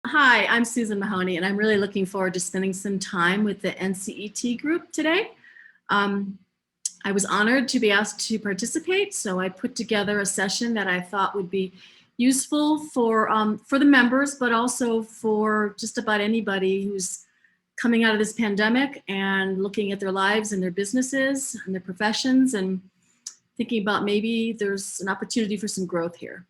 Hi, I'm Susan Mahoney, and I'm really looking forward to spending some time with the NCET group today. Um, I was honored to be asked to participate, so I put together a session that I thought would be useful for the members, but also for just about anybody who's coming out of this pandemic and looking at their lives and their businesses and their professions and thinking about maybe there's an opportunity for some growth here.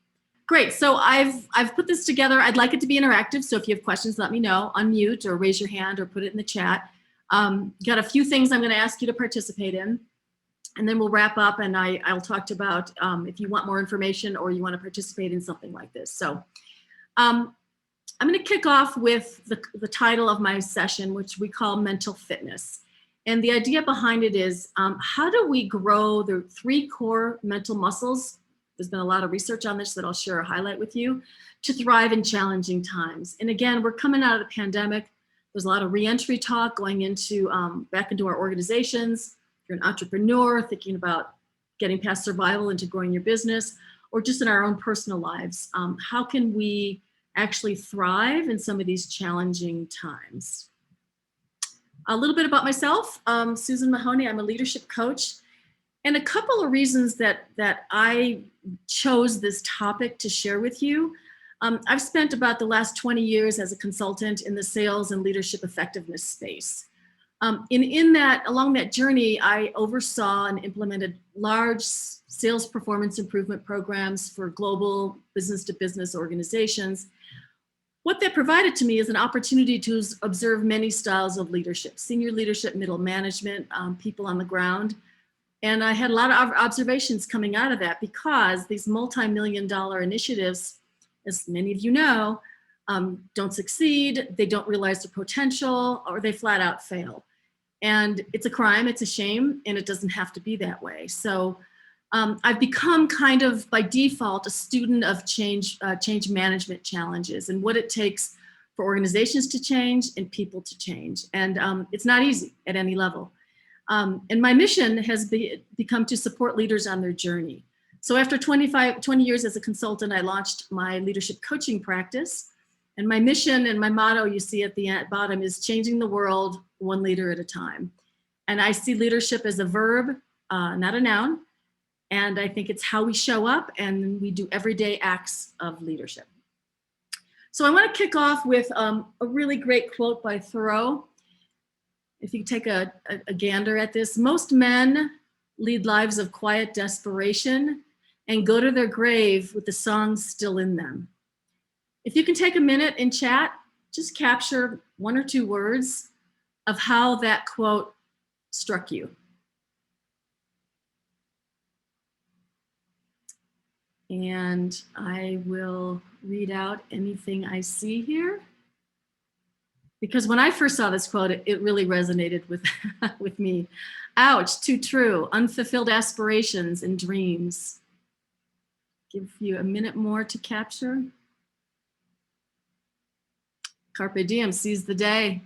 Great, so I've put this together. I'd like it to be interactive, so if you have questions, let me know. Unmute or raise your hand or put it in the chat. Got a few things I'm gonna ask you to participate in, and then we'll wrap up and I'll talk about if you want more information or you wanna participate in something like this. So I'm gonna kick off with the title of my session, which we call Mental Fitness. And the idea behind it is, how do we grow the 3 core mental muscles? There's been a lot of research on this that I'll share a highlight with you, to thrive in challenging times. And again, we're coming out of the pandemic. There's a lot of reentry talk going into back into our organizations. If you're an entrepreneur thinking about getting past survival into growing your business, or just in our own personal lives, how can we actually thrive in some of these challenging times? A little bit about myself, Susan Mahoney. I'm a leadership coach. And a couple of reasons that I chose this topic to share with you. I've spent about the last 20 years as a consultant in the sales and leadership effectiveness space. Along that journey, I oversaw and implemented large sales performance improvement programs for global business-to-business organizations. What that provided to me is an opportunity to observe many styles of leadership: senior leadership, middle management, people on the ground. And I had a lot of observations coming out of that, because these multi-million-dollar initiatives, as many of you know, don't succeed, they don't realize their potential, or they flat out fail. And it's a crime, it's a shame, and it doesn't have to be that way. So I've become kind of by default a student of change management challenges and what it takes for organizations to change and people to change. And it's not easy at any level. And my mission has become to support leaders on their journey. So after 20 years as a consultant, I launched my leadership coaching practice. And my mission and my motto, you see at the bottom, is changing the world one leader at a time. And I see leadership as a verb, not a noun. And I think it's how we show up and we do everyday acts of leadership. So I want to kick off with a really great quote by Thoreau. If you take a gander at this: most men lead lives of quiet desperation and go to their grave with the song still in them. If you can take a minute in chat, just capture 1 or 2 words of how that quote struck you. And I will read out anything I see here, because when I first saw this quote, it really resonated with, with me. Ouch, too true. Unfulfilled aspirations and dreams. Give you a minute more to capture. Carpe diem, seize the day.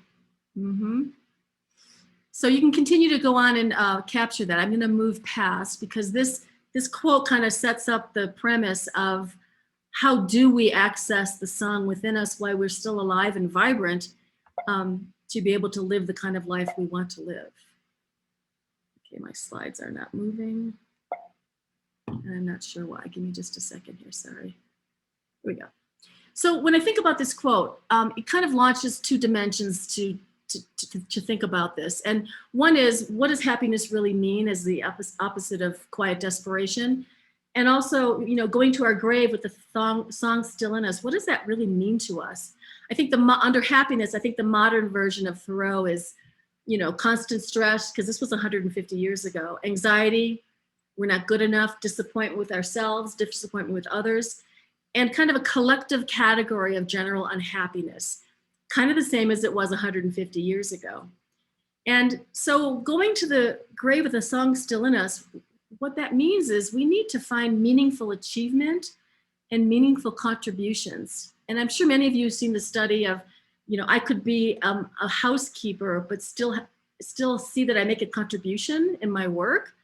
So you can continue to go on and capture that. I'm gonna move past, because this quote kind of sets up the premise of how do we access the song within us while we're still alive and vibrant, to be able to live the kind of life we want to live. Okay, my slides are not moving. I'm not sure why. Give me just a second here, sorry. Here we go. So when I think about this quote, it kind of launches 2 dimensions to think about this. And one is, what does happiness really mean as the opposite of quiet desperation? And also, you know, going to our grave with the song still in us, what does that really mean to us? I think under happiness, I think the modern version of Thoreau is, you know, constant stress, because this was 150 years ago. Anxiety, we're not good enough, disappointment with ourselves, disappointment with others, and kind of a collective category of general unhappiness, kind of the same as it was 150 years ago. And so going to the grave with a song still in us, what that means is we need to find meaningful achievement and meaningful contributions. And I'm sure many of you have seen the study of, you know, I could be a housekeeper, but still see that I make a contribution in my work.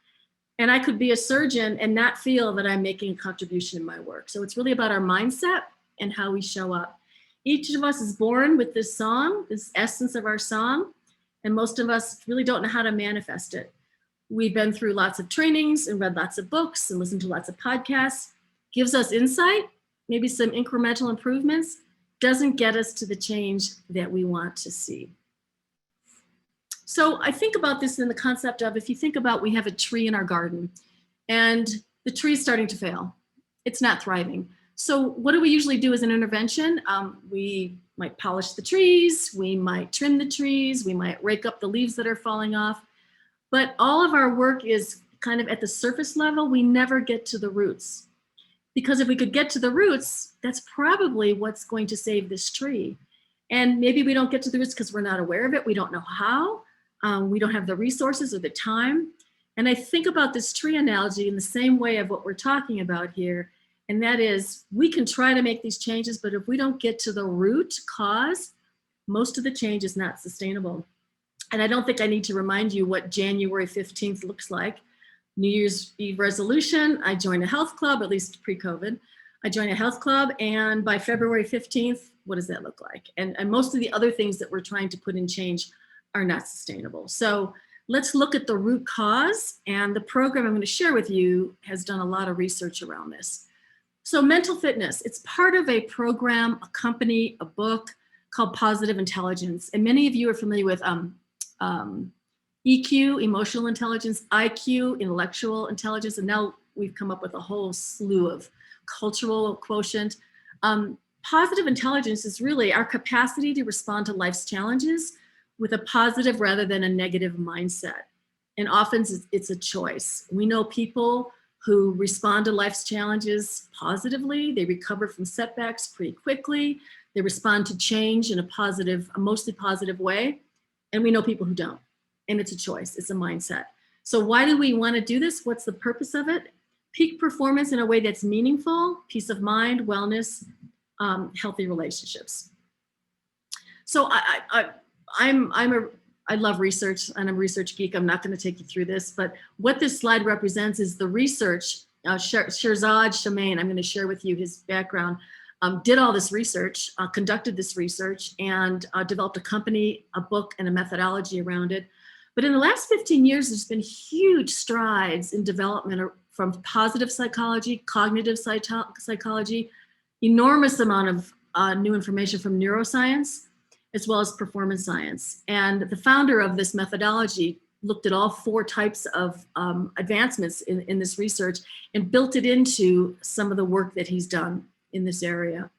And I could be a surgeon and not feel that I'm making a contribution in my work. So it's really about our mindset and how we show up. Each of us is born with this song, this essence of our song, and most of us really don't know how to manifest it. We've been through lots of trainings and read lots of books and listened to lots of podcasts. Gives us insight, maybe some incremental improvements, doesn't get us to the change that we want to see. So I think about this in the concept of, if you think about, we have a tree in our garden and the tree is starting to fail. It's not thriving. So what do we usually do as an intervention? We might polish the trees, we might trim the trees, we might rake up the leaves that are falling off. But all of our work is kind of at the surface level. We never get to the roots. Because if we could get to the roots, that's probably what's going to save this tree. And maybe we don't get to the roots because we're not aware of it. We don't know how. We don't have the resources or the time. And I think about this tree analogy in the same way of what we're talking about here. And that is, we can try to make these changes, but if we don't get to the root cause, most of the change is not sustainable. And I don't think I need to remind you what January 15th looks like. New Year's Eve resolution, I joined a health club, at least pre-COVID. I joined a health club, and by February 15th, what does that look like? And most of the other things that we're trying to put in change are not sustainable. So let's look at the root cause, and the program I'm going to share with you has done a lot of research around this. So mental fitness, it's part of a program, a company, a book called Positive Intelligence. And many of you are familiar with EQ, emotional intelligence, IQ, intellectual intelligence, and now we've come up with a whole slew of cultural quotient. Positive intelligence is really our capacity to respond to life's challenges with a positive rather than a negative mindset. And often it's a choice. We know people who respond to life's challenges positively. They recover from setbacks pretty quickly. They respond to change in a mostly positive way. And we know people who don't. And it's a choice, it's a mindset. So why do we want to do this? What's the purpose of it? Peak performance in a way that's meaningful, peace of mind, wellness, healthy relationships. So I love research, and I'm a research geek. I'm not going to take you through this, but what this slide represents is the research. Shirzad, Chamine, I'm going to share with you his background, did all this research, conducted this research, and developed a company, a book, and a methodology around it. But in the last 15 years, there's been huge strides in development from positive psychology, cognitive psychology, enormous amount of new information from neuroscience, as well as performance science. And the founder of this methodology looked at all four types of advancements in this research and built it into some of the work that he's done in this area.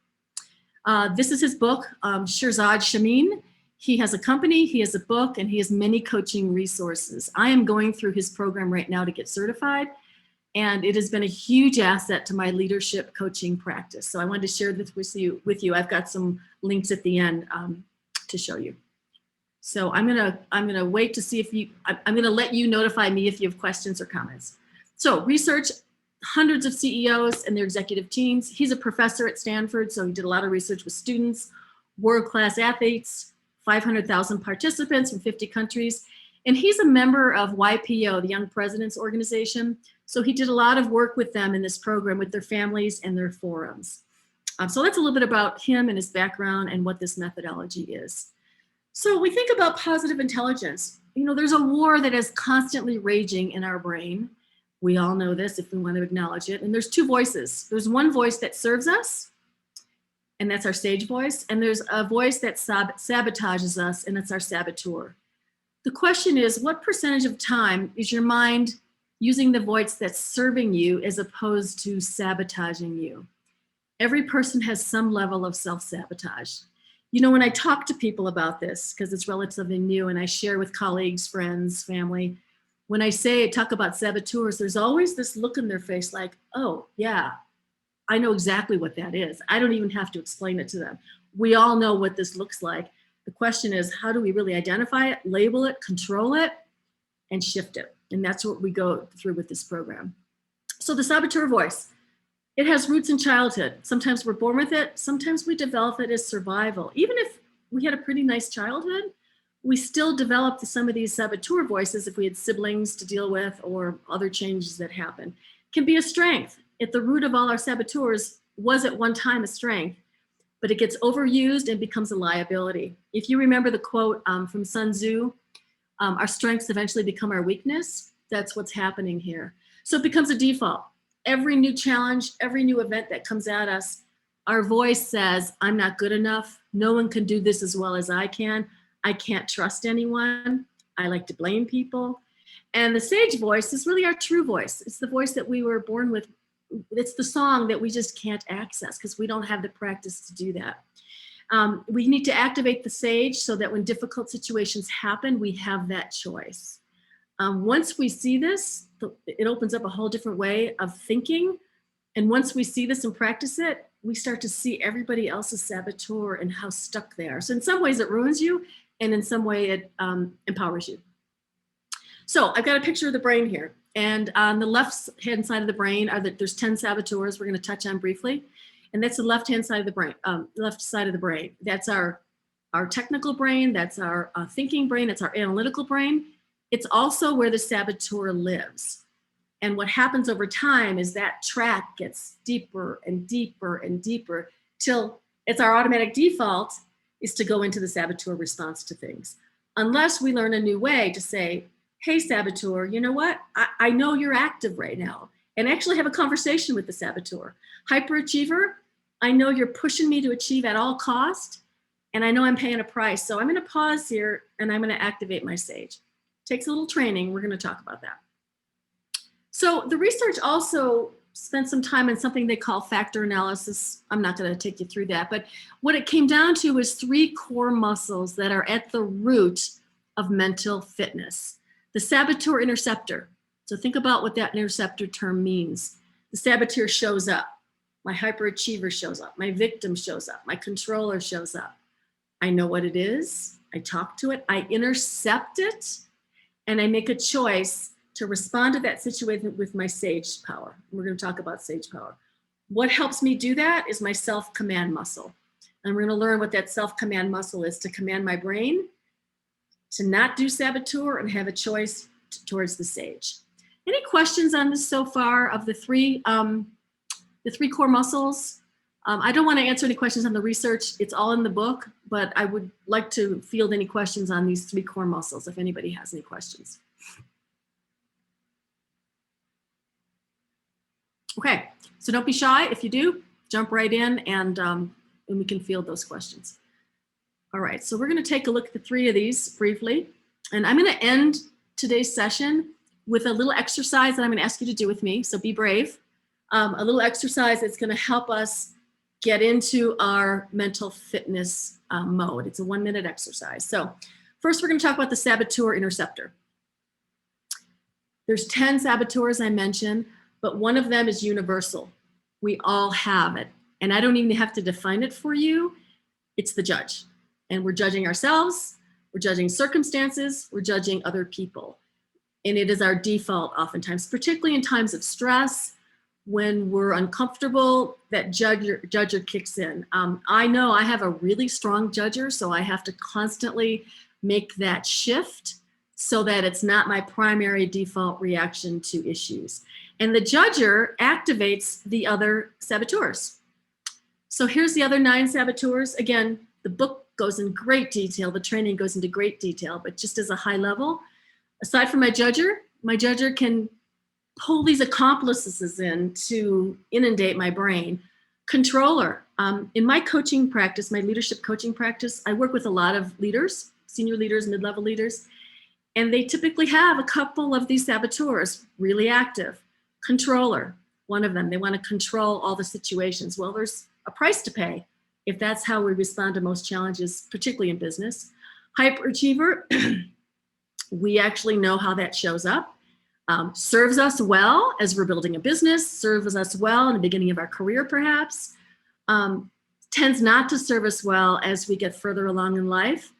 This is his book, Shirzad, Chamine. He has a company, he has a book, and he has many coaching resources. I am going through his program right now to get certified, and it has been a huge asset to my leadership coaching practice. So I wanted to share this with you. I've got some links at the end to show you. So I'm gonna wait to see if I'm gonna let you notify me if you have questions or comments. So research, hundreds of CEOs and their executive teams. He's a professor at Stanford, so he did a lot of research with students, world-class athletes, 500,000 participants from 50 countries. And he's a member of YPO, the Young Presidents Organization. So he did a lot of work with them in this program with their families and their forums. So that's a little bit about him and his background and what this methodology is. So we think about positive intelligence. You know, there's a war that is constantly raging in our brain. We all know this if we want to acknowledge it. And there's two voices. There's one voice that serves us, and that's our sage voice. And there's a voice that sabotages us, and that's our saboteur. The question is, what percentage of time is your mind using the voice that's serving you as opposed to sabotaging you? Every person has some level of self-sabotage. You know, when I talk to people about this, because it's relatively new, and I share with colleagues, friends, family, when I talk about saboteurs, there's always this look in their face like, oh, yeah, I know exactly what that is. I don't even have to explain it to them. We all know what this looks like. The question is, how do we really identify it, label it, control it, and shift it? And that's what we go through with this program. So the saboteur voice, it has roots in childhood. Sometimes we're born with it. Sometimes we develop it as survival. Even if we had a pretty nice childhood, we still developed some of these saboteur voices if we had siblings to deal with or other changes that happen. It can be a strength. At the root of all our saboteurs was at one time a strength. but it gets overused and becomes a liability. If you remember the quote from Sun Tzu, our strengths eventually become our weakness. That's what's happening here. So it becomes a default. Every new challenge, every new event that comes at us, our voice says, I'm not good enough. No one can do this as well as I can. I can't trust anyone. I like to blame people. And the sage voice is really our true voice. It's the voice that we were born with. It's the song that we just can't access because we don't have the practice to do that. We need to activate the sage so that when difficult situations happen, we have that choice. Once we see this, it opens up a whole different way of thinking. And once we see this and practice it, we start to see everybody else's saboteur and how stuck they are. So in some ways it ruins you, and in some way it empowers you. So I've got a picture of the brain here. And on the left-hand side of the brain there's 10 saboteurs we're going to touch on briefly. And that's the left-hand side of the brain, left side of the brain. That's our technical brain. That's our thinking brain. It's our analytical brain. It's also where the saboteur lives. And what happens over time is that track gets deeper and deeper and deeper till it's our automatic default is to go into the saboteur response to things. Unless we learn a new way to say, hey, saboteur, you know what? I know you're active right now, and actually have a conversation with the saboteur. Hyperachiever, I know you're pushing me to achieve at all cost, and I know I'm paying a price. So I'm going to pause here and I'm going to activate my sage. Takes a little training. We're going to talk about that. So the research also spent some time on something they call factor analysis. I'm not going to take you through that, but what it came down to was 3 core muscles that are at the root of mental fitness. The saboteur interceptor. So think about what that interceptor term means. The saboteur shows up. My hyperachiever shows up. My victim shows up. My controller shows up. I know what it is. I talk to it. I intercept it. And I make a choice to respond to that situation with my sage power. We're going to talk about sage power. What helps me do that is my self-command muscle. And we're going to learn what that self-command muscle is to command my brain to not do saboteur and have a choice towards the sage. Any questions on this so far of the three core muscles? I don't want to answer any questions on the research. It's all in the book, but I would like to field any questions on these 3 core muscles if anybody has any questions. Okay, so don't be shy. If you do, jump right in and we can field those questions. All right, so we're going to take a look at the 3 of these briefly. And I'm going to end today's session with a little exercise that I'm going to ask you to do with me, so be brave. A little exercise that's going to help us get into our mental fitness mode. It's a 1-minute exercise. So first we're going to talk about the saboteur interceptor. There's 10 saboteurs I mentioned, but one of them is universal. We all have it. And I don't even have to define it for you. It's the judge. And we're judging ourselves, we're judging circumstances, we're judging other people. And it is our default oftentimes, particularly in times of stress, when we're uncomfortable, that judger kicks in. I know I have a really strong judger, so I have to constantly make that shift so that it's not my primary default reaction to issues. And the judger activates the other saboteurs. So here's the other 9 saboteurs. Again, the book goes in great detail, the training goes into great detail, but just as a high level, aside from my judger can pull these accomplices in to inundate my brain. Controller. In my coaching practice, my leadership coaching practice, I work with a lot of leaders, senior leaders, mid-level leaders, and they typically have a couple of these saboteurs really active. Controller, one of them, they want to control all the situations. Well, there's a price to pay if that's how we respond to most challenges, particularly in business. Hyperachiever, we actually know how that shows up. Serves us well as we're building a business, serves us well in the beginning of our career perhaps, tends not to serve us well as we get further along in life.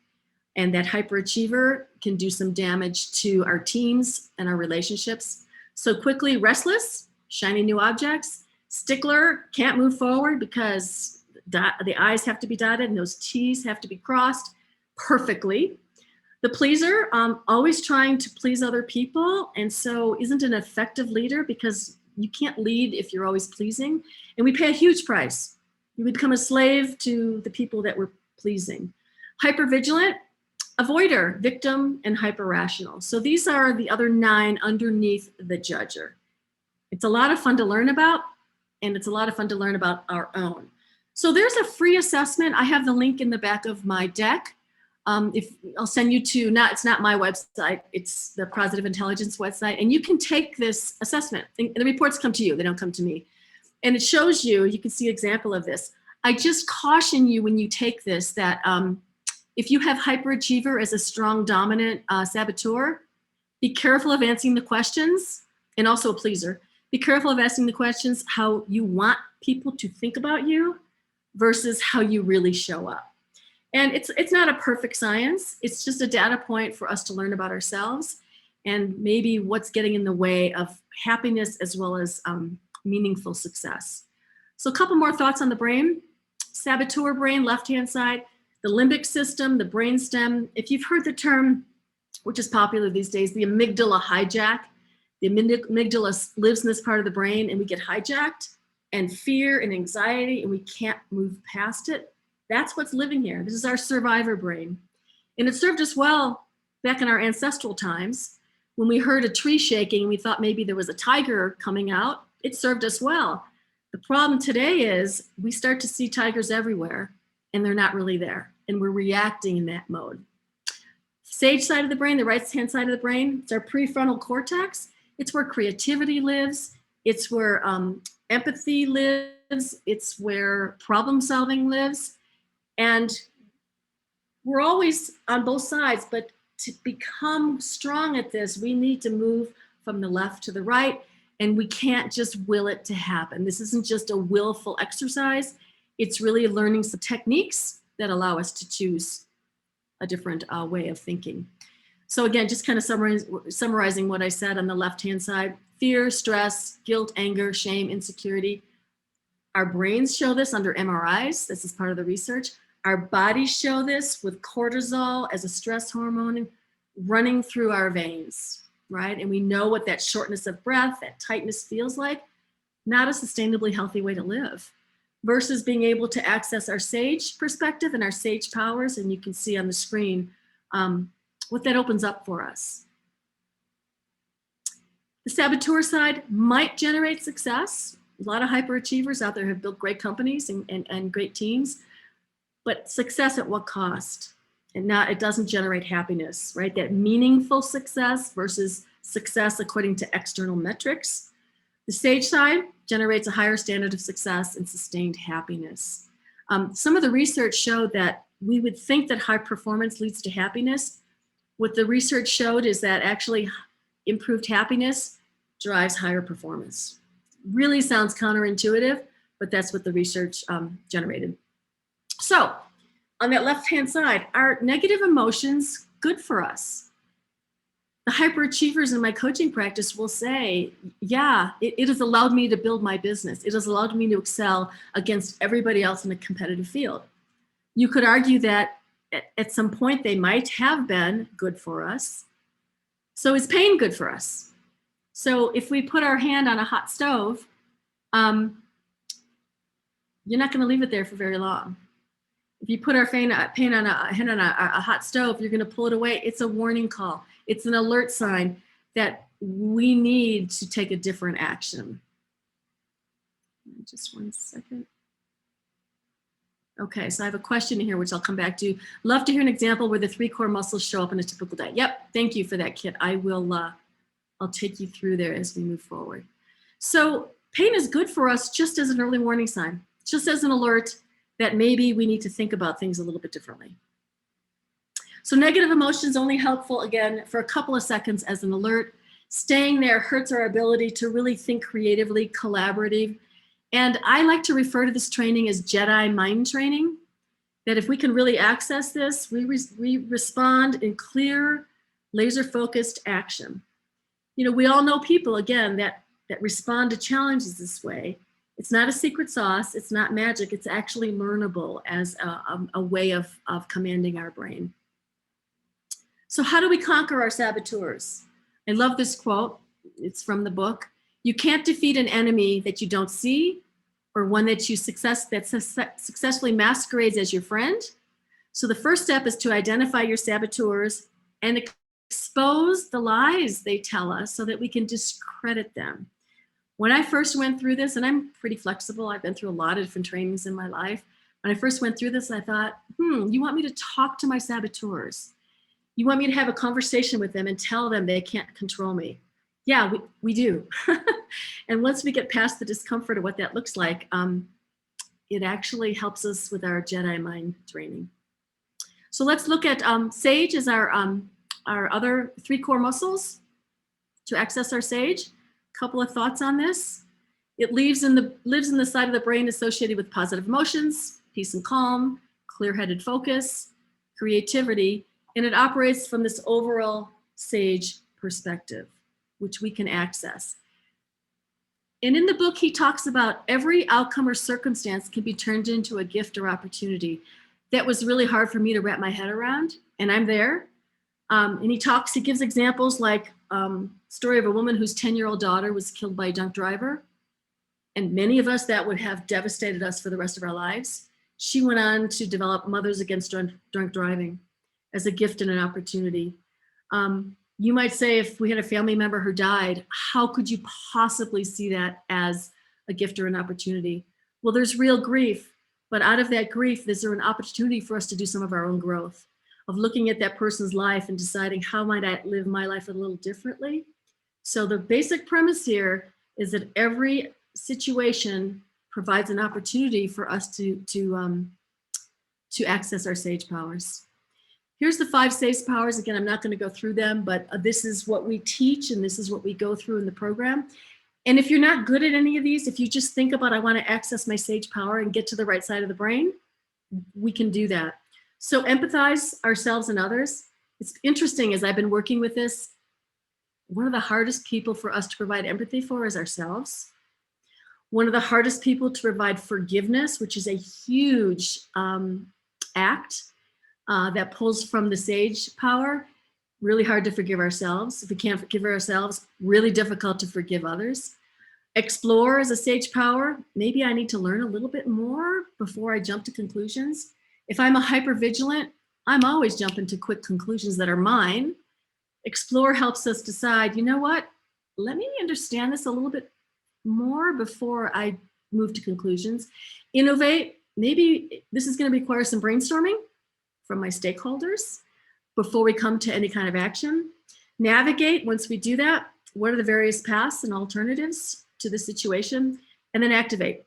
And that hyperachiever can do some damage to our teams and our relationships. So quickly, restless, shiny new objects. Stickler, can't move forward because the I's have to be dotted and those T's have to be crossed perfectly. The pleaser, always trying to please other people, and so isn't an effective leader because you can't lead if you're always pleasing. And we pay a huge price You would become a slave to the people that were pleasing. Hypervigilant, avoider, victim, and hyperrational. So these are the other 9 underneath the judger. It's a lot of fun to learn about, and it's a lot of fun to learn about our own. So there's a free assessment. I have the link in the back of my deck. If I'll send you to, it's not my website, it's the Positive Intelligence website, and you can take this assessment. And the reports come to you, they don't come to me. And it shows you, you can see an example of this. I just caution you when you take this that if you have hyperachiever as a strong dominant saboteur, be careful of answering the questions, and also a pleaser. Be careful of asking the questions how you want people to think about you versus how you really show up. And it's not a perfect science. It's just a data point for us to learn about ourselves and maybe what's getting in the way of happiness as well as meaningful success. So a couple more thoughts on the brain. Saboteur brain, left-hand side, the limbic system, the brainstem. If you've heard the term, which is popular these days, the amygdala hijack, the amygdala lives in this part of the brain and we get hijacked, and fear and anxiety, and we can't move past it. That's what's living here. This is our survivor brain. And it served us well back in our ancestral times. When we heard a tree shaking, we thought maybe there was a tiger coming out. It served us well. The problem today is we start to see tigers everywhere, and they're not really there. And we're reacting in that mode. Sage side of the brain, the right-hand side of the brain, it's our prefrontal cortex. It's where creativity lives. It's where empathy lives. It's where problem solving lives. And we're always on both sides, but to become strong at this, we need to move from the left to the right, and we can't just will it to happen. This isn't just a willful exercise. It's really learning some techniques that allow us to choose a different way of thinking. So again, just kind of summarizing what I said on the left-hand side: fear, stress, guilt, anger, shame, insecurity. Our brains show this under MRIs. This is part of the research. Our bodies show this with cortisol as a stress hormone running through our veins, right? And we know what that shortness of breath, that tightness feels like. Not a sustainably healthy way to live. Versus being able to access our sage perspective and our sage powers. And you can see on the screen what that opens up for us. The saboteur side might generate success. A lot of hyperachievers out there have built great companies and great teams, but success at what cost? And it doesn't generate happiness, right? That meaningful success versus success according to external metrics. The sage side generates a higher standard of success and sustained happiness. Some of the research showed that we would think that high performance leads to happiness. What the research showed is that actually improved happiness drives higher performance. Really sounds counterintuitive, but that's what the research generated. So on that left-hand side, are negative emotions good for us? The hyperachievers in my coaching practice will say, yeah, it has allowed me to build my business. It has allowed me to excel against everybody else in a competitive field. You could argue that at some point they might have been good for us. So is pain good for us? So if we put our hand on a hot stove, you're not going to leave it there for very long. If you put our hand on a hot stove, you're going to pull it away. It's a warning call. It's an alert sign that we need to take a different action. Just one second. Okay, so I have a question here, which I'll come back to. Love to hear an example where the 3 core muscles show up in a typical day. Yep, thank you for that, Kit. I will, I'll take you through there as we move forward. So pain is good for us just as an early warning sign, just as an alert that maybe we need to think about things a little bit differently. So negative emotions only helpful, again, for a couple of seconds as an alert. Staying there hurts our ability to really think creatively, collaborative. And I like to refer to this training as Jedi mind training, that if we can really access this, we respond in clear, laser-focused action. You know, we all know people, again, that respond to challenges this way. It's not a secret sauce. It's not magic. It's actually learnable as a way of commanding our brain. So how do we conquer our saboteurs? I love this quote. It's from the book. You can't defeat an enemy that you don't see or one that you successfully masquerades as your friend. So the first step is to identify your saboteurs and expose the lies they tell us so that we can discredit them. When I first went through this, and I'm pretty flexible, I've been through a lot of different trainings in my life. When I first went through this, I thought, you want me to talk to my saboteurs? You want me to have a conversation with them and tell them they can't control me? Yeah, we do. And once we get past the discomfort of what that looks like, it actually helps us with our Jedi mind training. So let's look at sage as our other 3 core muscles to access our sage. Couple of thoughts on this. It lives in the side of the brain associated with positive emotions, peace and calm, clear-headed focus, creativity, and it operates from this overall sage perspective, which we can access. And in the book, he talks about every outcome or circumstance can be turned into a gift or opportunity. That was really hard for me to wrap my head around, and I'm there. And he gives examples like story of a woman whose 10-year-old daughter was killed by a drunk driver. And many of us, that would have devastated us for the rest of our lives. She went on to develop Mothers Against Drunk Driving as a gift and an opportunity. You might say, if we had a family member who died, how could you possibly see that as a gift or an opportunity? Well, there's real grief, but out of that grief, is there an opportunity for us to do some of our own growth, of looking at that person's life and deciding how might I live my life a little differently? So the basic premise here is that every situation provides an opportunity for us to access our sage powers. Here's the 5 sage powers. Again, I'm not going to go through them, but this is what we teach and this is what we go through in the program. And if you're not good at any of these, if you just think about, I want to access my sage power and get to the right side of the brain, we can do that. So empathize ourselves and others. It's interesting, as I've been working with this, one of the hardest people for us to provide empathy for is ourselves. One of the hardest people to provide forgiveness, which is a huge act that pulls from the sage power. Really hard to forgive ourselves. If we can't forgive ourselves, really difficult to forgive others. Explore as a sage power. Maybe I need to learn a little bit more before I jump to conclusions. If I'm a hypervigilant, I'm always jumping to quick conclusions that are mine. Explore helps us decide, you know what? Let me understand this a little bit more before I move to conclusions. Innovate. Maybe this is going to require some brainstorming from my stakeholders before we come to any kind of action. Navigate. Once we do that, what are the various paths and alternatives to the situation? And then activate.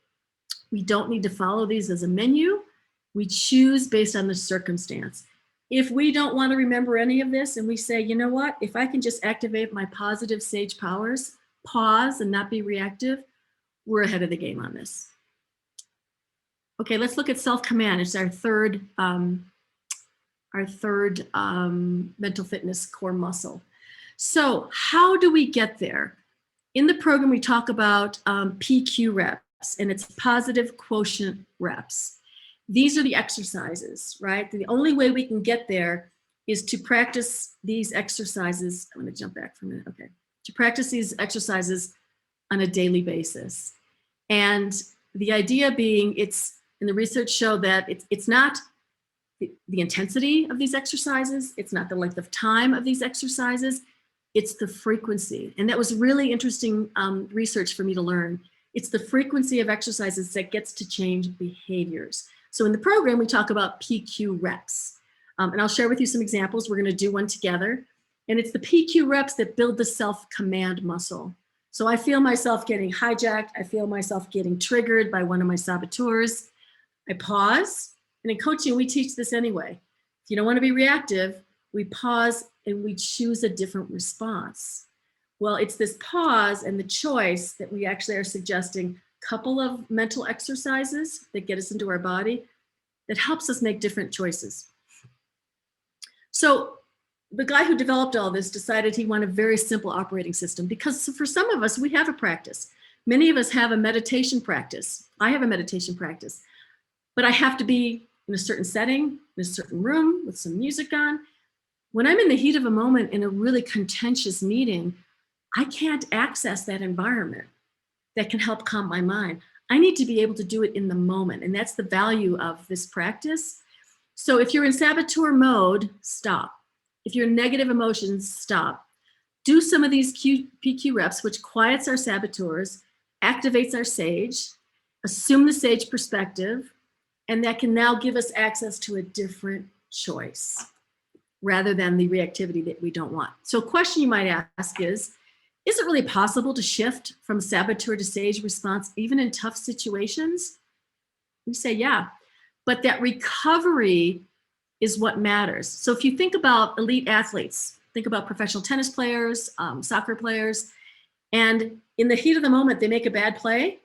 We don't need to follow these as a menu. We choose based on the circumstance. If we don't want to remember any of this and we say, you know what, if I can just activate my positive sage powers, pause and not be reactive, we're ahead of the game on this. Okay, let's look at self-command. It's our third mental fitness core muscle. So how do we get there? In the program, we talk about PQ reps, and it's positive quotient reps. These are the exercises, right? The only way we can get there is to practice these exercises. I'm going to jump back for a minute. Okay. To practice these exercises on a daily basis. And the idea being, and the research show that it's not the intensity of these exercises, it's not the length of time of these exercises, it's the frequency. And that was really interesting research for me to learn. It's the frequency of exercises that gets to change behaviors. So in the program, we talk about PQ reps. And I'll share with you some examples. We're going to do one together. And it's the PQ reps that build the self-command muscle. So I feel myself getting hijacked. I feel myself getting triggered by one of my saboteurs. I pause. And in coaching, we teach this anyway. If you don't want to be reactive, we pause and we choose a different response. Well, it's this pause and the choice that we actually are suggesting a couple of mental exercises that get us into our body that helps us make different choices. So the guy who developed all this decided he wanted a very simple operating system, because for some of us, we have a practice. Many of us have a meditation practice. I have a meditation practice, but I have to be in a certain setting, in a certain room with some music on. When I'm in the heat of a moment in a really contentious meeting, I can't access that environment that can help calm my mind. I need to be able to do it in the moment. And that's the value of this practice. So if you're in saboteur mode, stop. If you're in negative emotions, stop. Do some of these PQ reps, which quiets our saboteurs, activates our sage, assume the sage perspective, and that can now give us access to a different choice rather than the reactivity that we don't want. So a question you might ask is it really possible to shift from saboteur to sage response even in tough situations? We say, yeah, but that recovery is what matters. So if you think about elite athletes, think about professional tennis players, soccer players, and in the heat of the moment, they make a bad play,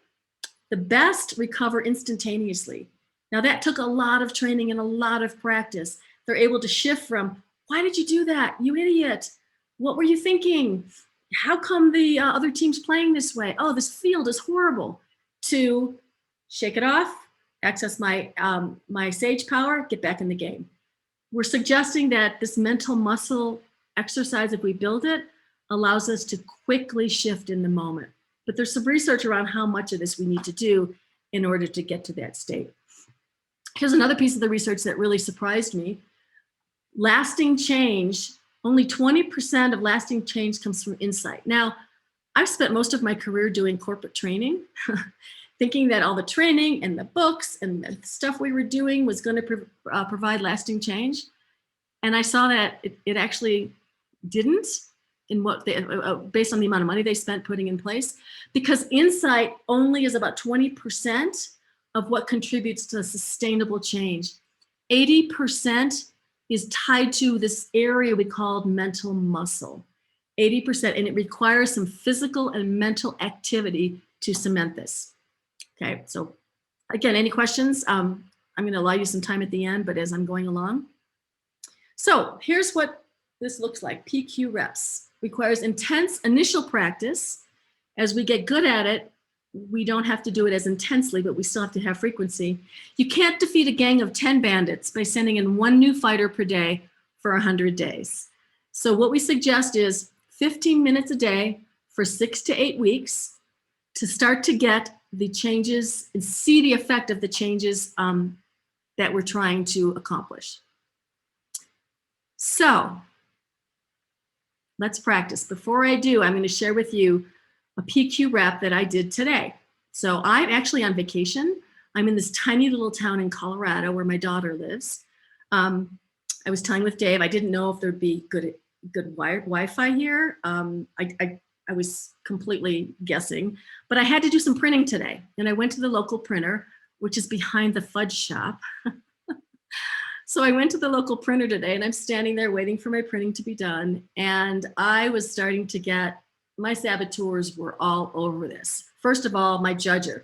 the best recover instantaneously. Now that took a lot of training and a lot of practice. They're able to shift from, why did you do that? You idiot. What were you thinking? How come the other team's playing this way? Oh, this field is horrible. To shake it off, access my sage power, get back in the game. We're suggesting that this mental muscle exercise, if we build it, allows us to quickly shift in the moment. But there's some research around how much of this we need to do in order to get to that state. Here's another piece of the research that really surprised me. Lasting change, only 20% of lasting change comes from insight. Now, I've spent most of my career doing corporate training, thinking that all the training and the books and the stuff we were doing was going to provide lasting change. And I saw that it actually didn't, in what they, based on the amount of money they spent putting in place, because insight only is about 20% of what contributes to sustainable change. 80% is tied to this area we call mental muscle. 80%, and it requires some physical and mental activity to cement this. Okay, so again, any questions? I'm going to allow you some time at the end, but as I'm going along. So here's what this looks like. PQ reps requires intense initial practice. As we get good at it, we don't have to do it as intensely, but we still have to have frequency. You can't defeat a gang of 10 bandits by sending in one new fighter per day for 100 days. So what we suggest is 15 minutes a day for 6 to 8 weeks to start to get the changes and see the effect of the changes that we're trying to accomplish. So let's practice. Before I do, I'm going to share with you a PQ rep that I did today. So I'm actually on vacation. I'm in this tiny little town in Colorado where my daughter lives. I was telling with Dave, I didn't know if there'd be good Wi-Fi here. I was completely guessing, but I had to do some printing today. And I went to the local printer, which is behind the fudge shop. So I went to the local printer today and I'm standing there waiting for my printing to be done. And I was starting to get, my saboteurs were all over this. First of all, my judger.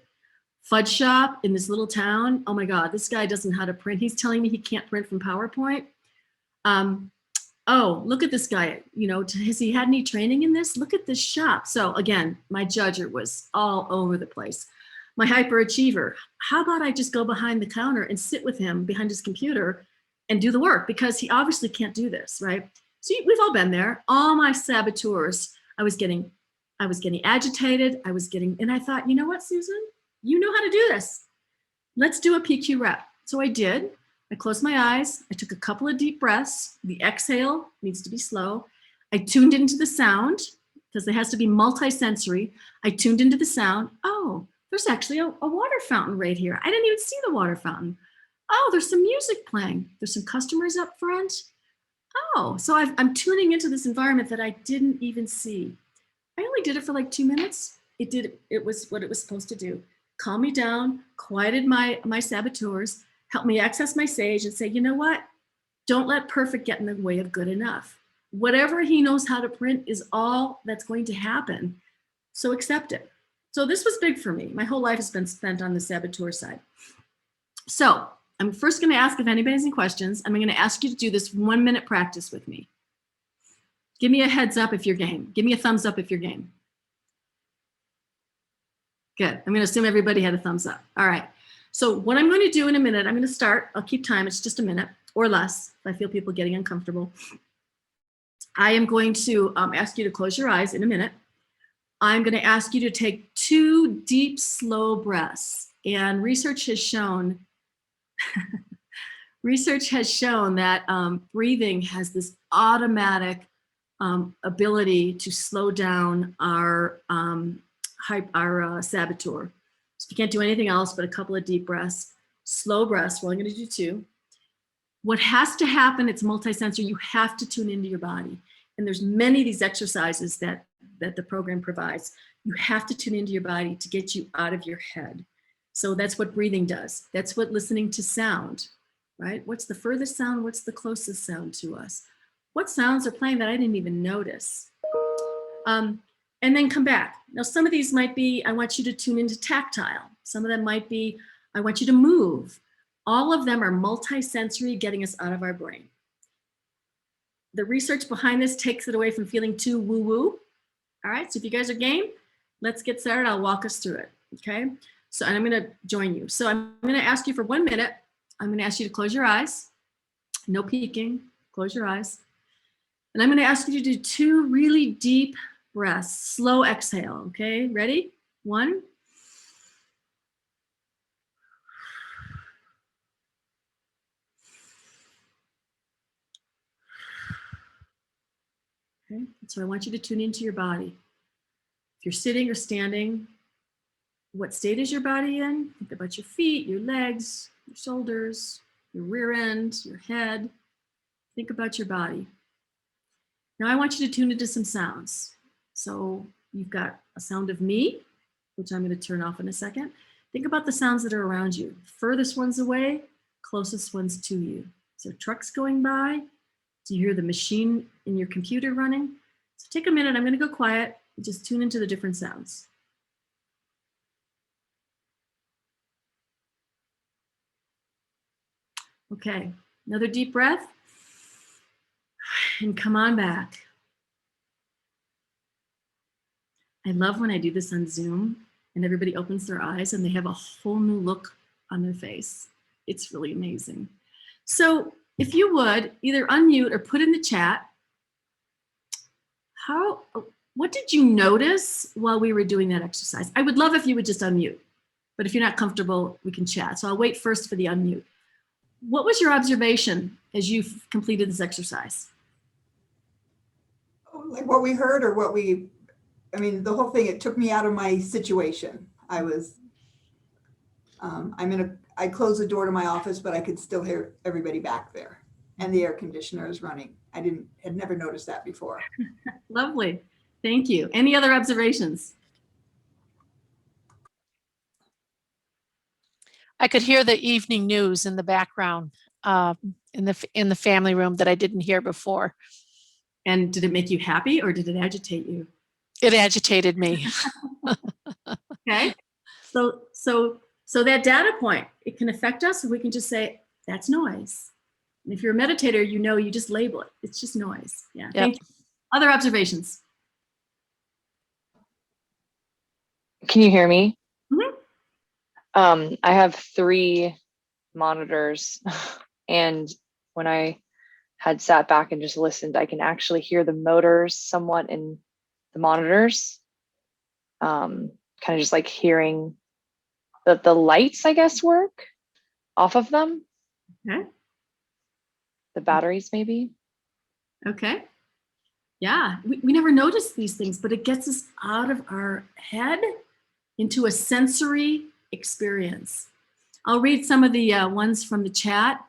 Fudge shop in this little town. Oh my God, this guy doesn't know how to print. He's telling me he can't print from PowerPoint. Oh, look at this guy. You know, has he had any training in this? Look at this shop. So again, my judger was all over the place. My hyperachiever, how about I just go behind the counter and sit with him behind his computer and do the work, because he obviously can't do this, right? So we've all been there. All my saboteurs, I was getting agitated. And I thought, you know what, Susan? You know how to do this. Let's do a PQ rep. So I did. I closed my eyes. I took a couple of deep breaths. The exhale needs to be slow. I tuned into the sound because it has to be multi-sensory. I tuned into the sound. Oh, there's actually a water fountain right here. I didn't even see the water fountain. Oh, there's some music playing. There's some customers up front. Oh, so I'm tuning into this environment that I didn't even see. I only did it for like 2 minutes. It was what it was supposed to do. Calm me down, quieted my saboteurs, helped me access my sage and say, you know what? Don't let perfect get in the way of good enough. Whatever he knows how to print is all that's going to happen. So accept it. So this was big for me. My whole life has been spent on the saboteur side. So I'm first going to ask if anybody has any questions. I'm going to ask you to do this 1 minute practice with me. Give me a heads up if you're game. Give me a thumbs up if you're game. Good. I'm going to assume everybody had a thumbs up. All right. So what I'm going to do in a minute, I'm going to start. I'll keep time. It's just a minute or less if I feel people getting uncomfortable. I am going to ask you to close your eyes in a minute. I'm going to ask you to take 2 deep, slow breaths. And research has shown that breathing has this automatic ability to slow down our saboteur. So you can't do anything else but a couple of deep breaths, slow breaths. We're only going to do 2. What has to happen, it's multisensory, you have to tune into your body. And there's many of these exercises that the program provides. You have to tune into your body to get you out of your head. So that's what breathing does. That's what listening to sound, right? What's the furthest sound? What's the closest sound to us? What sounds are playing that I didn't even notice? And then come back. Now, some of these might be, I want you to tune into tactile. Some of them might be, I want you to move. All of them are multisensory, getting us out of our brain. The research behind this takes it away from feeling too woo-woo. All right, so if you guys are game, let's get started. I'll walk us through it, okay? So, and I'm gonna join you. So I'm gonna ask you for 1 minute. I'm gonna ask you to close your eyes. No peeking, close your eyes. And I'm gonna ask you to do 2 really deep breaths, slow exhale, okay? Ready? 1. Okay, so I want you to tune into your body. If you're sitting or standing, what state is your body in? Think about your feet, your legs, your shoulders, your rear end, your head. Think about your body. Now I want you to tune into some sounds. So you've got a sound of me, which I'm going to turn off in a second. Think about the sounds that are around you. Furthest ones away, closest ones to you. So trucks going by. Do you hear the machine in your computer running? So take a minute, I'm gonna go quiet and just tune into the different sounds. Okay, another deep breath. And come on back. I love when I do this on Zoom and everybody opens their eyes and they have a whole new look on their face. It's really amazing. So if you would, either unmute or put in the chat, what did you notice while we were doing that exercise? I would love if you would just unmute, but if you're not comfortable, we can chat. So I'll wait first for the unmute. What was your observation as you completed this exercise? Like what we heard or what we, I mean, the whole thing, it took me out of my situation. I was, I closed the door to my office, but I could still hear everybody back there and the air conditioner is running. Had never noticed that before. Lovely, thank you. Any other observations? I could hear the evening news in the background in the family room that I didn't hear before. And did it make you happy or did it agitate you? It agitated me. Okay, so that data point, it can affect us, and we can just say, that's noise. And if you're a meditator, you know, you just label it. It's just noise. Yeah, yep. Thank you. Other observations? Can you hear me? Mm-hmm. I have 3 monitors, and when I had sat back and just listened, I can actually hear the motors somewhat in the monitors. Kind of just like hearing the lights, I guess, work off of them. Okay. The batteries, maybe. Okay. Yeah, we never notice these things, but it gets us out of our head into a sensory experience. I'll read some of the ones from the chat.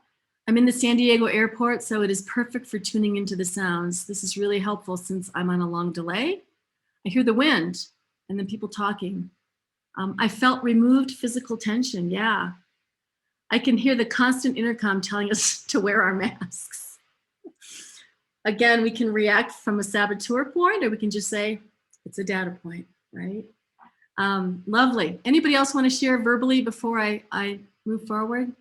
I'm in the San Diego airport, so it is perfect for tuning into the sounds. This is really helpful since I'm on a long delay. I hear the wind and then people talking. I felt removed physical tension, yeah. I can hear the constant intercom telling us to wear our masks. Again, we can react from a saboteur point, or we can just say, it's a data point, right? Lovely. Anybody else want to share verbally before I move forward?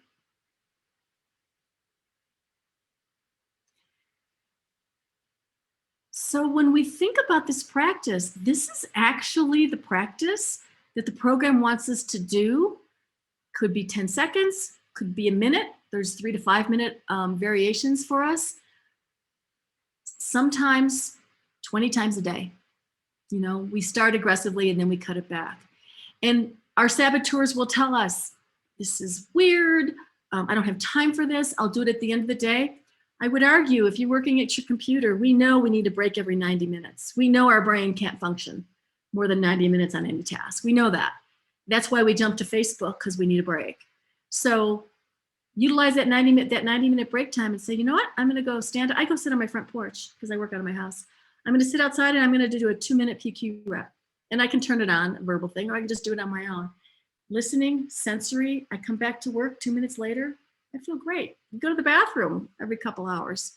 So when we think about this practice, this is actually the practice that the program wants us to do. Could be 10 seconds, could be a minute. There's 3 to 5 minute variations for us. Sometimes 20 times a day. You know, we start aggressively and then we cut it back. And our saboteurs will tell us, this is weird. I don't have time for this. I'll do it at the end of the day. I would argue if you're working at your computer, we know we need a break every 90 minutes. We know our brain can't function more than 90 minutes on any task. We know that. That's why we jump to Facebook, because we need a break. So utilize that 90-minute break time and say, you know what? I'm going to go I go sit on my front porch because I work out of my house. I'm going to sit outside and I'm going to do a 2-minute PQ rep. And I can turn it on, a verbal thing, or I can just do it on my own. Listening, sensory. I come back to work 2 minutes later. I feel great. You go to the bathroom every couple hours.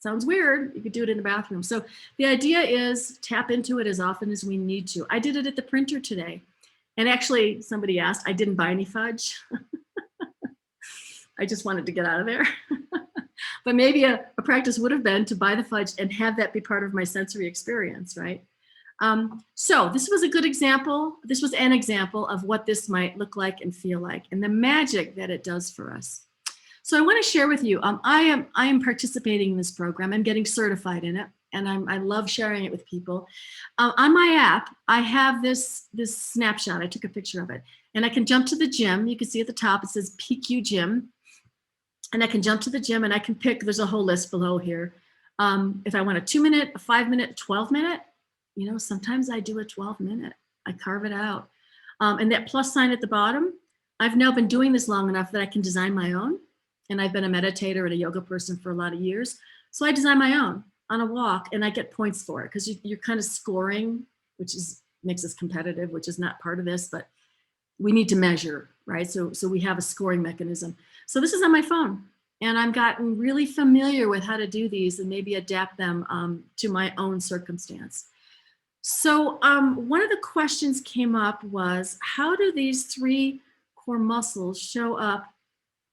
Sounds weird. You could do it in the bathroom. So the idea is tap into it as often as we need to. I did it at the printer today. And actually, somebody asked, I didn't buy any fudge. I just wanted to get out of there. But maybe a practice would have been to buy the fudge and have that be part of my sensory experience, right? So this was a good example. This was an example of what this might look like and feel like, and the magic that it does for us. So I want to share with you, I am participating in this program. I'm getting certified in it, and I love sharing it with people. On my app, I have this snapshot. I took a picture of it, and I can jump to the gym. You can see at the top, it says PQ Gym. And I can jump to the gym and I can pick, there's a whole list below here. If I want a 2-minute, a 5-minute, 12-minute, you know, sometimes I do a 12-minute, I carve it out. And that plus sign at the bottom, I've now been doing this long enough that I can design my own. And I've been a meditator and a yoga person for a lot of years. So I design my own on a walk and I get points for it because you're kind of scoring, which makes us competitive, which is not part of this, but we need to measure, right? So we have a scoring mechanism. So this is on my phone, and I've gotten really familiar with how to do these and maybe adapt them to my own circumstance. So one of the questions came up was, how do these 3 core muscles show up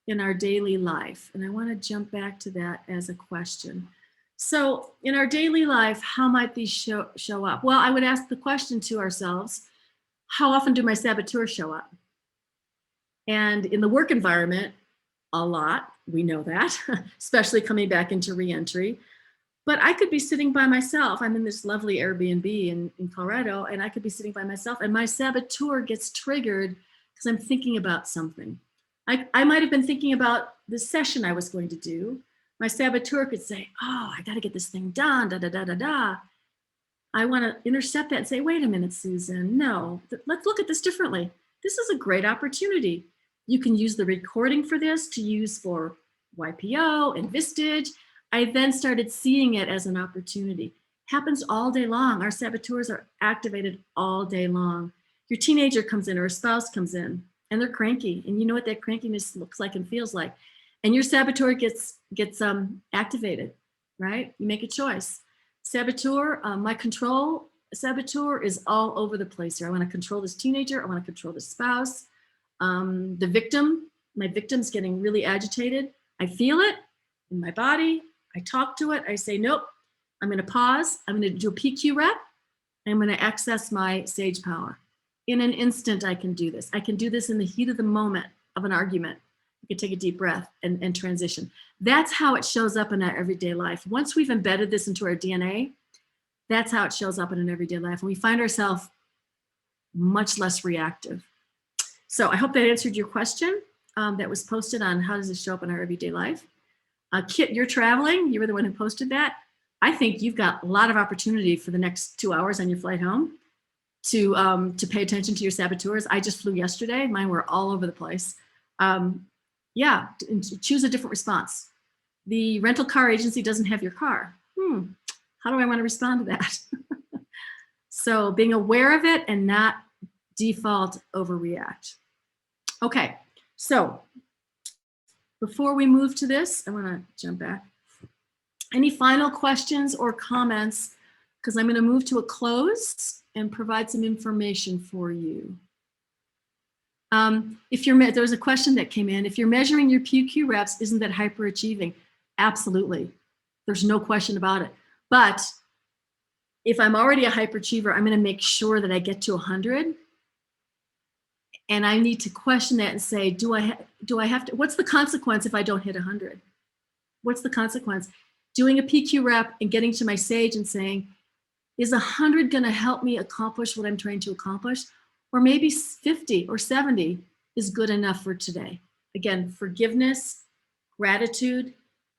in our daily life? And I want to jump back to that as a question. So in our daily life, how might these show up? Well, I would ask the question to ourselves, how often do my saboteurs show up? And in the work environment, a lot, we know that, especially coming back into reentry. But I could be sitting by myself. I'm in this lovely Airbnb in Colorado, and I could be sitting by myself, and my saboteur gets triggered because I'm thinking about something. I might have been thinking about the session I was going to do. My saboteur could say, oh, I got to get this thing done, da, da, da, da, da. I want to intercept that and say, wait a minute, Susan, no, let's look at this differently. This is a great opportunity. You can use the recording for this to use for YPO and Vistage. I then started seeing it as an opportunity. Happens all day long. Our saboteurs are activated all day long. Your teenager comes in or a spouse comes in and they're cranky, and you know what that crankiness looks like and feels like. And your saboteur gets activated, right? You make a choice. Saboteur, my control saboteur is all over the place here. I want to control this teenager. I want to control the spouse. The victim, my victim's getting really agitated. I feel it in my body. I talk to it. I say, nope, I'm going to pause. I'm going to do a PQ rep. I'm going to access my sage power. In an instant, I can do this. I can do this in the heat of the moment of an argument. You can take a deep breath and transition. That's how it shows up in our everyday life. Once we've embedded this into our DNA, that's how it shows up in an everyday life. And we find ourselves much less reactive. So I hope that answered your question that was posted on how does it show up in our everyday life. Kit, you're traveling. You were the one who posted that. I think you've got a lot of opportunity for the next 2 hours on your flight home to pay attention to your saboteurs. I just flew yesterday. Mine were all over the place. Yeah, choose a different response. The rental car agency doesn't have your car. How do I want to respond to that? So being aware of it and not default overreact. Okay, so before we move to this, I want to jump back. Any final questions or comments? Because I'm going to move to a close and provide some information for you. There was a question that came in. If you're measuring your PQ reps, isn't that hyperachieving? Absolutely. There's no question about it. But if I'm already a hyperachiever, I'm going to make sure that I get to 100. And I need to question that and say, do I have to, what's the consequence if I don't hit 100? What's the consequence? Doing a PQ rep and getting to my sage and saying, Is 100 going to help me accomplish what I'm trying to accomplish? Or maybe 50 or 70 is good enough for today. Again, forgiveness, gratitude,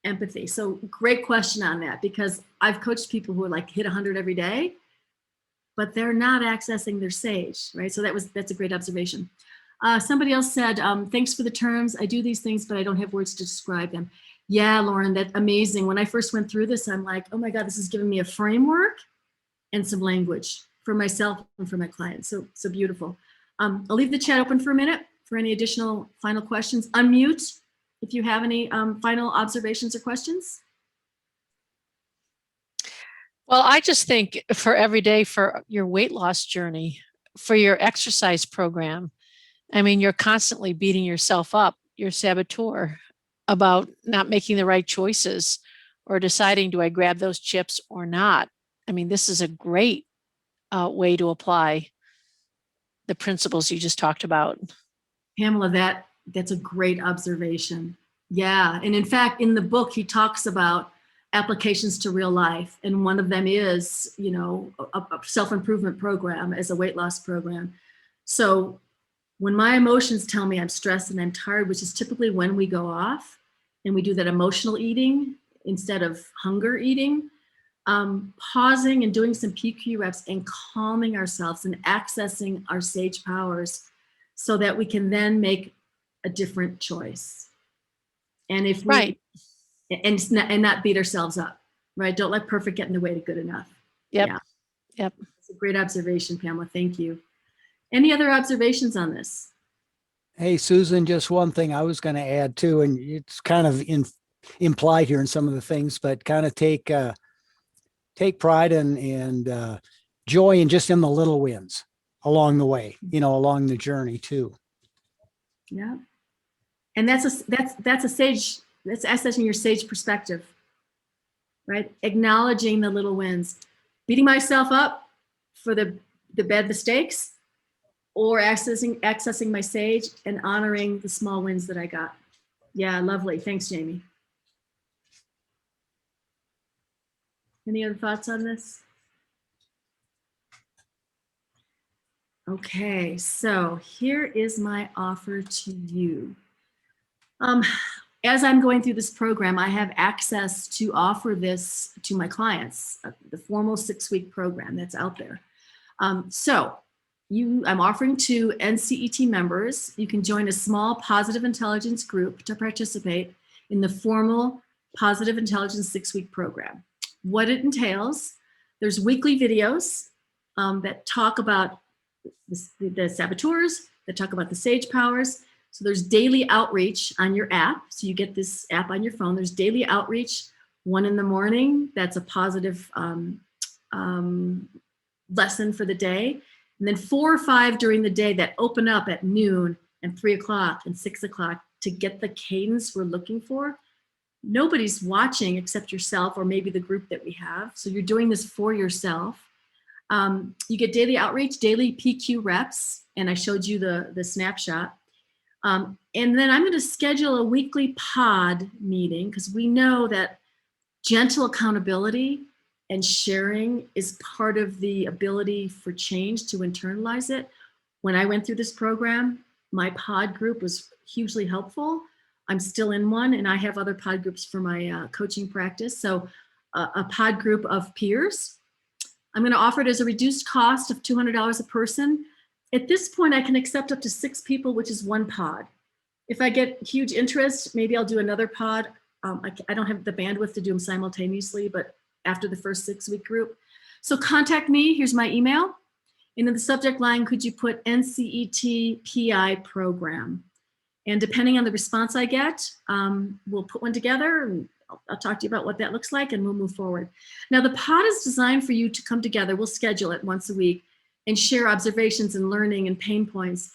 empathy. So great question on that, because I've coached people who are like hit 100 every day, but they're not accessing their sage, right? So that's a great observation. Somebody else said, thanks for the terms. I do these things, but I don't have words to describe them. Yeah, Lauren, that's amazing. When I first went through this, I'm like, oh my God, this is giving me a framework and some language for myself and for my clients. So beautiful. I'll leave the chat open for a minute for any additional final questions. Unmute if you have any final observations or questions. Well, I just think for every day, for your weight loss journey, for your exercise program, I mean, you're constantly beating yourself up, your saboteur, about not making the right choices or deciding, do I grab those chips or not? I mean, this is a great way to apply the principles you just talked about. Pamela, that's a great observation. Yeah, and in fact, in the book, he talks about applications to real life. And one of them is, a self-improvement program as a weight loss program. So when my emotions tell me I'm stressed and I'm tired, which is typically when we go off and we do that emotional eating instead of hunger eating, pausing and doing some PQ reps and calming ourselves and accessing our sage powers so that we can then make a different choice. And if we, right. And not beat ourselves up, right? Don't let perfect get in the way to good enough. Yep. Yeah. Yep. It's a great observation, Pamela. Thank you. Any other observations on this? Hey, Susan, just one thing I was going to add too, and it's kind of implied here in some of the things, but kind of take pride and joy in just in the little wins along the way, along the journey too. Yeah. And that's a sage, that's accessing your sage perspective, right? Acknowledging the little wins, beating myself up for the bad mistakes, or accessing my sage and honoring the small wins that I got. Yeah, lovely. Thanks, Jamie. Any other thoughts on this? Okay, so here is my offer to you. As I'm going through this program, I have access to offer this to my clients, the formal 6-week program that's out there. I'm offering to NCET members, you can join a small positive intelligence group to participate in the formal positive intelligence 6-week program. What it entails, there's weekly videos that talk about the saboteurs, that talk about the sage powers. So there's daily outreach on your app. So you get this app on your phone. There's daily outreach, 1 in the morning. That's a positive lesson for the day. And then 4 or 5 during the day that open up at noon and 3 o'clock and 6 o'clock to get the cadence we're looking for. Nobody's watching except yourself or maybe the group that we have. So you're doing this for yourself. You get daily outreach, daily PQ reps, and I showed you the snapshot. And then I'm going to schedule a weekly pod meeting because we know that gentle accountability and sharing is part of the ability for change to internalize it. When I went through this program, my pod group was hugely helpful. I'm still in one, and I have other pod groups for my coaching practice. So a pod group of peers. I'm going to offer it as a reduced cost of $200 a person. At this point, I can accept up to 6 people, which is 1 pod. If I get huge interest, maybe I'll do another pod. I don't have the bandwidth to do them simultaneously, but after the first 6-week group. So contact me, here's my email. And in the subject line, could you put NCET PI program? And depending on the response I get, we'll put one together and I'll talk to you about what that looks like and we'll move forward. Now the pod is designed for you to come together. We'll schedule it once a week and share observations and learning and pain points.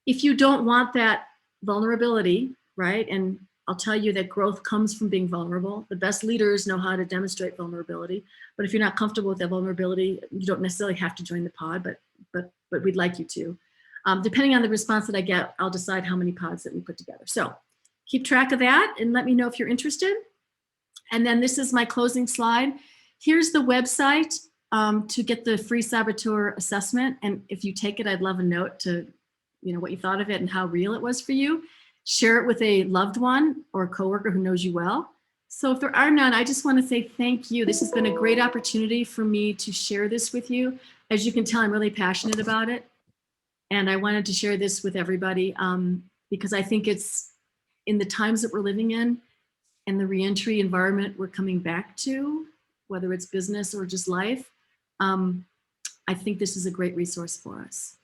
If you don't want that vulnerability, right? And I'll tell you that growth comes from being vulnerable. The best leaders know how to demonstrate vulnerability. But if you're not comfortable with that vulnerability, you don't necessarily have to join the pod, but we'd like you to. Depending on the response that I get, I'll decide how many pods that we put together. So keep track of that and let me know if you're interested. And then this is my closing slide. Here's the website. to get the free Saboteur assessment. And if you take it, I'd love a note to, what you thought of it and how real it was for you. Share it with a loved one or a coworker who knows you well. So if there are none, I just want to say thank you. This has been a great opportunity for me to share this with you. As you can tell, I'm really passionate about it. And I wanted to share this with everybody because I think it's in the times that we're living in and the reentry environment we're coming back to, whether it's business or just life. I think this is a great resource for us.